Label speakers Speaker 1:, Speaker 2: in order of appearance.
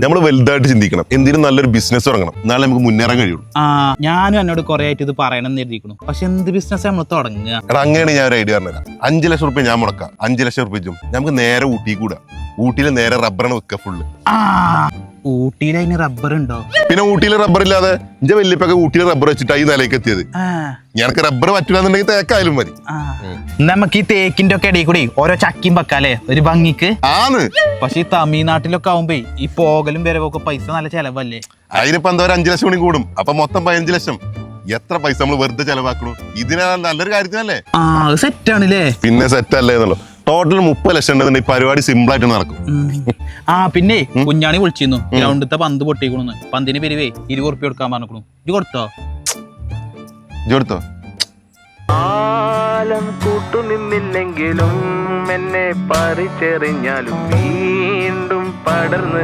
Speaker 1: നമ്മൾ വലുതായിട്ട് ചിന്തിക്കണം. എന്തിനും നല്ലൊരു ബിസിനസ് തുടങ്ങണം, എന്നാലും നമുക്ക് മുന്നേറാൻ കഴിയുള്ളൂ.
Speaker 2: ഞാനും എന്നോട് കുറെ ആയിട്ട് ഇത് പറയണം എന്ന് എഴുതിക്കണം. പക്ഷെ എന്ത് ബിസിനസ് നമ്മൾ തുടങ്ങുക?
Speaker 1: എടാ, അങ്ങനെയാണ് ഞാൻ ഒരു ഐഡിയ പറഞ്ഞുതരാം. 5 ലക്ഷം റുപ്യ ഞാൻ മുടക്കാം. 5 ലക്ഷം റുപ്യ നമുക്ക് നേരെ ഊട്ടി കൂടാ. ഊട്ടിയിൽ നേരെ റബ്ബറാണ് വെക്കുക ഫുള്ള്.
Speaker 2: ഊട്ടിയിൽ അതിന് റബ്ബർ ഉണ്ടോ?
Speaker 1: പിന്നെ ഊട്ടിയിൽ റബ്ബർ ഇല്ലാതെ എന്റെ വല്യപ്പൊക്കെ ഊട്ടിയിൽ റബ്ബർ വെച്ചിട്ട് ഈ നിലയ്ക്ക് എത്തിയത്. ഞങ്ങൾക്ക് റബ്ബർ പറ്റില്ലാന്നുണ്ടെങ്കിൽ തേക്കായാലും മതി.
Speaker 2: നമുക്ക് ഈ തേക്കിന്റെ ഒക്കെ ഇടയിൽ കൂടി ഓരോ ചക്കിയും വെക്കാല്ലേ ഒരു ഭംഗിക്ക്. പക്ഷെ ഈ തമിഴ്നാട്ടിലൊക്കെ ആവുമ്പോ ഈ പോകലും വരവൊക്കെ പൈസ നല്ല ചെലവല്ലേ?
Speaker 1: അതിനിപ്പോ എന്താ ഒരു 5 ലക്ഷം കൂടി കൂടും. അപ്പൊ മൊത്തം 15 ലക്ഷം. എത്ര പൈസ നമ്മൾ വെറുതെ ചെലവാക്കണു? ഇതിനാ നല്ലൊരു കാര്യത്തിനല്ലേ?
Speaker 2: സെറ്റ് ആണല്ലേ?
Speaker 1: പിന്നെ സെറ്റ് അല്ലേ എന്നുള്ളൂ. ടോട്ടൽ 30 ലക്ഷം ഉണ്ടെന്നുണ്ടെങ്കിൽ പരിപാടി സിമ്പിൾ ആയിട്ട് നടക്കും.
Speaker 2: പിന്നെ കുഞ്ഞാണി വിളിച്ചിരുന്നു ഗ്രൗണ്ടിലത്തെ പന്ത് പൊട്ടിക്കണെന്ന്. പന്തിന് പെരുവേ 20 ഉറുപ്പ്യ കൊടുക്കാൻ പറഞ്ഞു. ഇത് കൊടുത്തോ?
Speaker 1: കൊടുത്തോ?
Speaker 3: കാലം കൂട്ടുനിന്നില്ലെങ്കിലും എന്നെ പറിച്ചെറിഞ്ഞാലും വീണ്ടും പടർന്നു